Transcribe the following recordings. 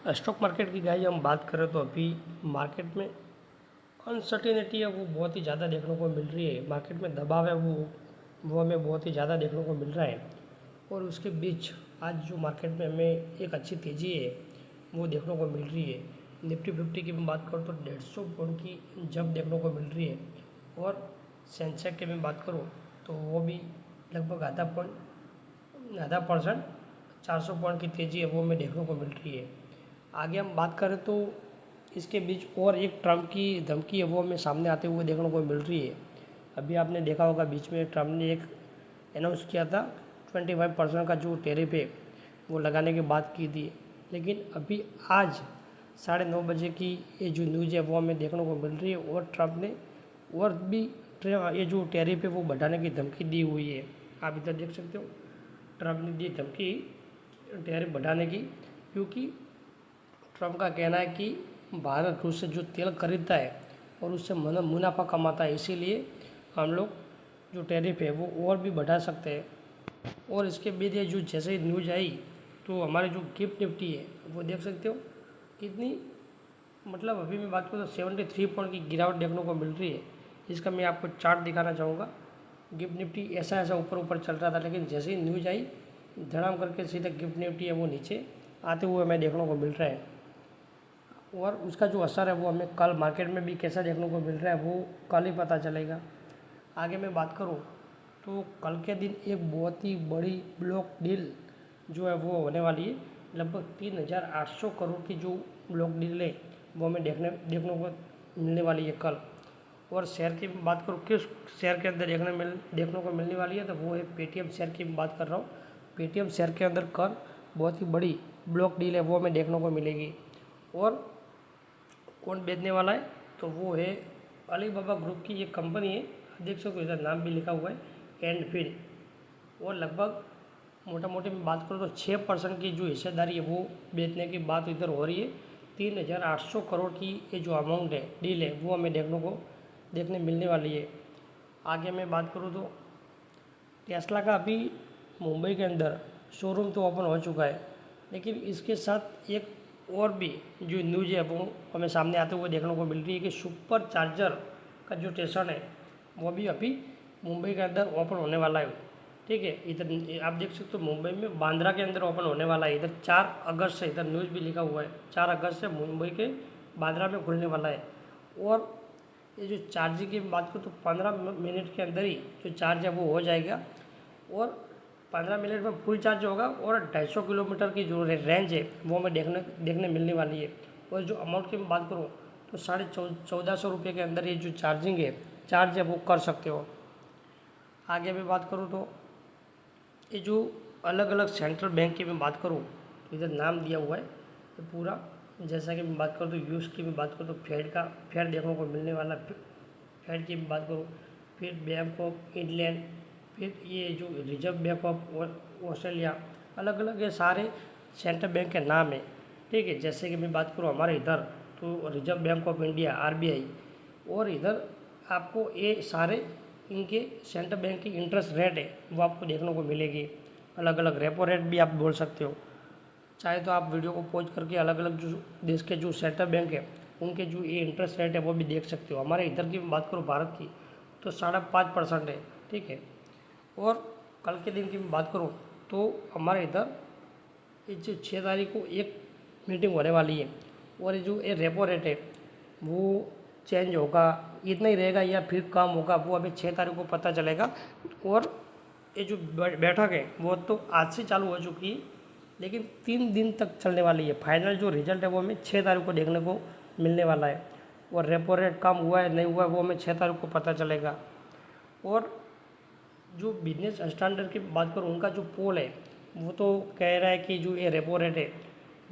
Stock market की guys हम बात करें तो अभी मार्केट में अनसर्टेनिटी है वो बहुत ही ज़्यादा देखने को मिल रही है। मार्केट में दबाव है वो हमें बहुत ही ज़्यादा देखने को मिल रहा है। और उसके बीच आज जो मार्केट में हमें एक अच्छी तेज़ी है वो देखने को मिल रही है। निफ्टी 50 की मैं बात करूँ तो 150 पॉइंट की जंप देखने को मिल रही है। और सेंसेक्स की मैं बात करूँ तो वो भी लगभग आधा परसेंट 400 पॉइंट की तेज़ी है वो हमें देखने को मिल रही है। आगे हम बात करें तो इसके बीच और एक ट्रम्प की धमकी है वो हमें सामने आते हुए देखने को मिल रही है। अभी आपने देखा होगा बीच में ट्रम्प ने एक अनाउंस किया था 25% का जो टैरिफ है वो लगाने की बात की थी। लेकिन अभी आज 9:30 बजे की ये जो न्यूज़ है वो हमें देखने को मिल रही है और ट्रम्प ने और भी ये जो टैरिफ है वो बढ़ाने की धमकी दी हुई है। आप इधर देख सकते हो ट्रम्प ने दी धमकी टैरिफ बढ़ाने की, क्योंकि ट्रम्प का कहना है कि भारत रूस से जो तेल खरीदता है और उससे मुनाफा कमाता है, इसीलिए हम लोग जो टैरिफ है वो और भी बढ़ा सकते हैं। और इसके बीच ये जो जैसे ही न्यूज आई तो हमारे जो गिफ्ट निफ्टी है वो देख सकते हो कितनी, मतलब अभी मैं बात करूँ तो 73 पॉइंट की गिरावट देखने को मिल रही है। इसका मैं आपको चार्ट दिखाना चाहूँगा। गिफ्ट निफ्टी ऐसा ऊपर ऊपर चल रहा था, लेकिन जैसे ही न्यूज आई धड़ाम करके सीधा गिफ्ट निफ्टी है वो नीचे आते हुए हमें देखने को मिल रहा है। और उसका जो असर है वो हमें कल मार्केट में भी कैसा देखने को मिल रहा है वो कल ही पता चलेगा। आगे मैं बात करूँ तो कल के दिन एक बहुत ही बड़ी ब्लॉक डील जो है वो होने वाली है। लगभग 3,800 करोड़ की जो ब्लॉक डील है वो हमें देखने को मिलने वाली है कल। और शेयर की बात करूँ किस शेयर के अंदर देखने को मिलने वाली है तो वो है पेटीएम शेयर की बात कर रहा हूँ। पेटीएम शेयर के अंदर कल बहुत ही बड़ी ब्लॉक डील है वो हमें देखने को मिलेगी। और कौन बेचने वाला है तो वो है अलीबाबा ग्रुप की एक कंपनी है, देख सकते हो इधर नाम भी लिखा हुआ है एंड फिन। और लगभग मोटा मोटी में बात करूँ तो 6% की जो हिस्सेदारी है वो बेचने की बात इधर हो रही है। 3,800 करोड़ की ये जो अमाउंट है डील है वो हमें देखने मिलने वाली है। आगे मैं बात करूँ तो टेस्ला का अभी मुंबई के अंदर शोरूम तो ओपन हो चुका है, लेकिन इसके साथ एक और भी जो न्यूज़ है वो हमें सामने आते हुए देखने को मिल रही है कि सुपर चार्जर का जो स्टेशन है वो भी अभी मुंबई के अंदर ओपन होने वाला है। ठीक है, इधर आप देख सकते हो मुंबई में बांद्रा के अंदर ओपन होने वाला है। इधर 4 अगस्त से, इधर न्यूज़ भी लिखा हुआ है 4 अगस्त से मुंबई के बांद्रा में खुलने वाला है। और ये जो चार्जिंग की बात करूँ तो 15 मिनट के अंदर ही जो चार्ज है वो हो जाएगा और 15 मिनट में फुल चार्ज होगा। और 250 किलोमीटर की जो रेंज है वो हमें देखने मिलने वाली है। और जो अमाउंट की मैं बात करूँ तो 1450 रुपये के अंदर ये जो चार्ज है वो कर सकते हो। आगे मैं बात करूँ तो ये जो अलग अलग सेंट्रल बैंक की मैं बात करूँ तो इधर नाम दिया हुआ है तो पूरा, जैसा कि मैं बात करूँ तो यूएस की मैं बात करूँ तो फेड देखने को मिलने वाला, फेड की मैं बात करूँ, फिर बैंक ऑफ इंग्लैंड, फिर ये जो रिजर्व बैंक ऑफ ऑस्ट्रेलिया, अलग अलग ये सारे सेंट्रल बैंक के नाम है। ठीक है, जैसे कि मैं बात करूँ हमारे इधर तो reserve bank of India RBI, और इधर आपको ये सारे इनके सेंट्रल बैंक की इंटरेस्ट रेट है वो आपको देखने को मिलेगी। अलग अलग रेपो रेट भी आप बोल सकते हो। चाहे तो आप वीडियो को पॉज करके अलग अलग जो देश के जो सेंट्रल बैंक है उनके जो ये इंटरेस्ट रेट है वो भी देख सकते हो। हमारे इधर की बात करूँ भारत की तो 5.5% है। ठीक है, और कल के दिन की बात करूँ तो हमारे इधर इस 6 तारीख को एक मीटिंग होने वाली है और ये जो ये रेपो रेट है वो चेंज होगा, इतना ही रहेगा या फिर कम होगा वो अभी 6 तारीख को पता चलेगा। और ये जो बैठक है वो तो आज से चालू हो चुकी है, लेकिन 3 दिन तक चलने वाली है। फाइनल जो रिजल्ट है वो हमें 6 तारीख को देखने को मिलने वाला है। और रेपो रेट कम हुआ है नहीं हुआ है वो हमें 6 तारीख को पता चलेगा। और जो बिजनेस स्टैंडर्ड की बात करूँ उनका जो पोल है वो तो कह रहा है कि जो ये रेपो रेट है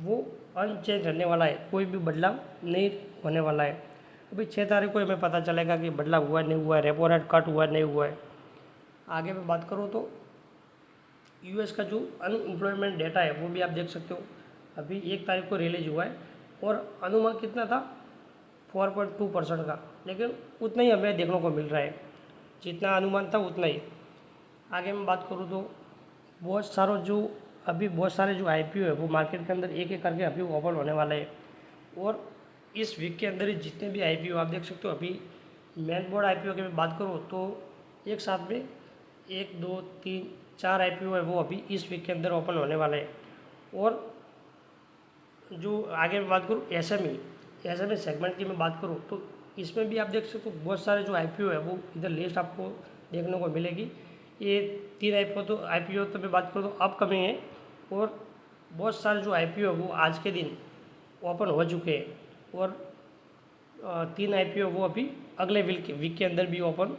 वो अनचेंज रहने वाला है, कोई भी बदलाव नहीं होने वाला है। अभी 6 तारीख को हमें पता चलेगा कि बदलाव हुआ नहीं हुआ है, रेपो रेट कट हुआ नहीं हुआ है। आगे मैं बात करूँ तो यूएस का जो अनएम्प्लॉयमेंट डेटा है वो भी आप देख सकते हो, अभी 1 तारीख को रिलीज हुआ है और अनुमान कितना था 4.2% का, लेकिन उतना ही हमें देखने को मिल रहा है, जितना अनुमान था उतना ही। आगे मैं बात करूँ तो बहुत सारा जो अभी बहुत सारे जो आईपीओ है वो मार्केट के अंदर एक एक करके अभी ओपन होने वाले हैं। और इस वीक के अंदर ही जितने भी आईपीओ आप देख सकते हो, अभी मेन बोर्ड आईपीओ की मैं बात करूँ तो एक साथ में 1 2 3 4 आईपीओ है वो अभी इस वीक के अंदर ओपन होने वाले हैं। और जो आगे मैं बात करूँ एसएमई सेगमेंट की मैं बात करूँ तो इसमें भी आप देख सकते हो बहुत सारे जो आईपीओ है वो इधर लिस्ट आपको देखने को मिलेगी। ये 3 आईपीओ तो मैं बात करूँ तो अपकमिंग है। और बहुत सारे जो आईपीओ है वो आज के दिन ओपन हो चुके हैं। और 3 आईपीओ वो अभी अगले वीक के अंदर भी ओपन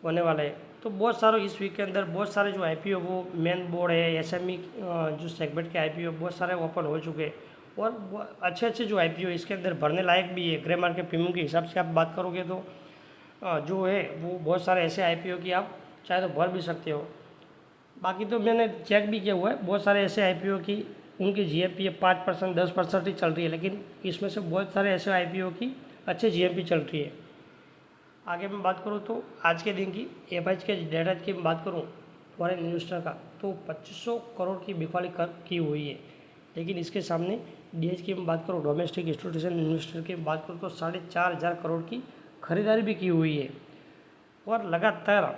होने वाले हैं। तो बहुत सारे इस वीक के अंदर बहुत सारे जो आईपीओ वो मेन बोर्ड है एसएमई जो सेगमेंट के आईपीओ बहुत सारे ओपन हो चुके हैं। और अच्छे अच्छे जो आईपीओ इसके अंदर भरने लायक भी है। ग्रे मार्केट प्रीमियम के हिसाब से आप बात करोगे तो जो है वो बहुत सारे ऐसे आईपीओ की आप चाहे तो भर भी सकते हो। बाकी तो मैंने चेक भी किया हुआ है, बहुत सारे ऐसे आईपीओ की उनकी जीएमपी 5% 10% ही चल रही है, लेकिन इसमें से बहुत सारे ऐसे आईपीओ की अच्छे जीएमपी चल रही है। आगे मैं बात करूँ तो आज के दिन की एफआईज के डेटा की मैं बात करूँ फॉरेन इन्वेस्टर का तो 2500 करोड़ की बिकवाली की हुई है। लेकिन इसके सामने डीएच की मैं बात करूँ डोमेस्टिक इंस्टीट्यूशन इन्वेस्टर की बात करूँ तो 4500 करोड़ की खरीदारी भी की हुई है। और लगातार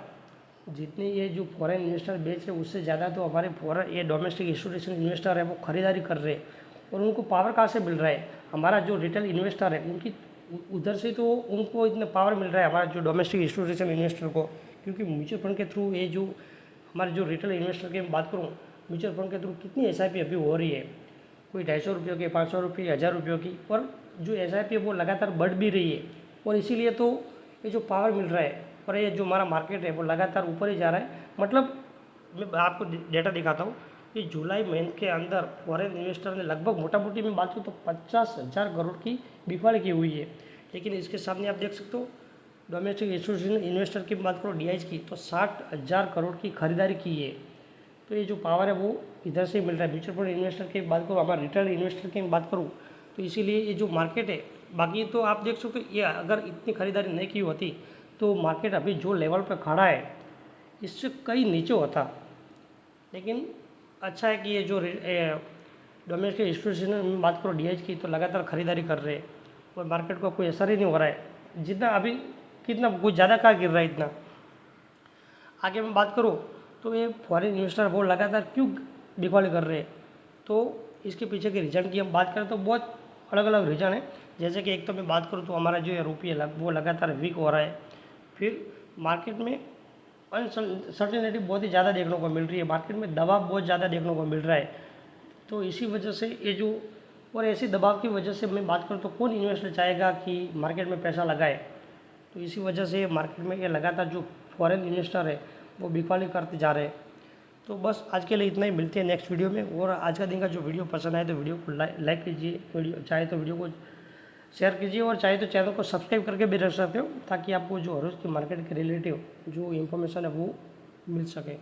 जितने ये जो फॉरेन इन्वेस्टर बेच रहे हैं उससे ज़्यादा तो हमारे फॉरेन ये डोमेस्टिक इंस्टीट्यूशन इन्वेस्टर है वो खरीदारी कर रहे हैं। और उनको पावर कहाँ से मिल रहा है, हमारा जो रिटेल इन्वेस्टर है उनकी उधर से तो उनको इतना पावर मिल रहा है हमारा जो डोमेस्टिक इंस्टीट्यूशन इन्वेस्टर को। क्योंकि म्यूचुअल फंड के थ्रू ये जो हमारे जो रिटेल इन्वेस्टर की बात करूँ म्यूचुअल फंड के थ्रू कितनी एसआईपी अभी हो रही है, कोई 250 रुपये की 500 रुपये 1000 रुपये की। और जो एसआईपी है वो लगातार बढ़ भी रही है। और इसीलिए तो ये जो पावर मिल रहा है और ये जो हमारा मार्केट है वो लगातार ऊपर ही जा रहा है। मतलब मैं आपको डेटा दिखाता हूँ कि जुलाई महीने के अंदर फॉरेन इन्वेस्टर ने लगभग मोटा मोटी में बात करूँ तो 50,000 करोड़ की बिकवाली की हुई है। लेकिन इसके सामने आप देख सकते हो डोमेस्टिक इंस्टीट्यूशनल इन्वेस्टर की बात करो डीआईज की तो 60,000 करोड़ की खरीदारी की है। तो ये जो पावर है वो इधर से मिल रहा है। म्यूचुअल फंड इन्वेस्टर की बात करूँ हमारे रिटेल इन्वेस्टर की बात करूँ तो इसीलिए ये जो मार्केट है, बाकी तो आप देख सकते हो ये अगर इतनी खरीदारी नहीं की होती तो मार्केट अभी जो लेवल पर खड़ा है इससे कई नीचे होता। लेकिन अच्छा है कि ये जो डोमेस्टिक इंस्टीट्यूशन में बात करो डीएच की तो लगातार खरीदारी कर रहे हैं और मार्केट को कोई असर ही नहीं हो रहा है। जितना अभी कितना कुछ ज़्यादा कहाँ गिर रहा है इतना। आगे मैं बात करूँ तो ये फॉरेन इन्वेस्टर वो लगातार क्यों बिकवाली कर रहे हैं, तो इसके पीछे के रीज़न की हम बात करें तो बहुत अलग अलग रीज़न है। जैसे कि एक तो मैं बात करूँ तो हमारा जो रुपया वो लगातार वीक हो रहा है। फिर मार्केट में अनसर्टेनिटी बहुत ही ज़्यादा देखने को मिल रही है, मार्केट में दबाव बहुत ज़्यादा देखने को मिल रहा है। तो इसी वजह से ये जो और ऐसी दबाव की वजह से मैं बात करूँ तो कौन इन्वेस्टर चाहेगा कि मार्केट में पैसा लगाए। तो इसी वजह से मार्केट में ये लगातार जो फॉरेन इन्वेस्टर है वो बिकवाली करते जा रहे हैं। तो बस आज के लिए इतना ही, मिलते हैं नेक्स्ट वीडियो में। और आज का दिन का जो वीडियो पसंद आए तो वीडियो को लाइक कीजिए, वीडियो चाहे तो वीडियो को शेयर कीजिए और चाहे तो चैनल को सब्सक्राइब करके भी रख सकते हो ताकि आपको जो हर रोज़ की मार्केट के रिलेटिव जो इन्फॉर्मेशन है वो मिल सके।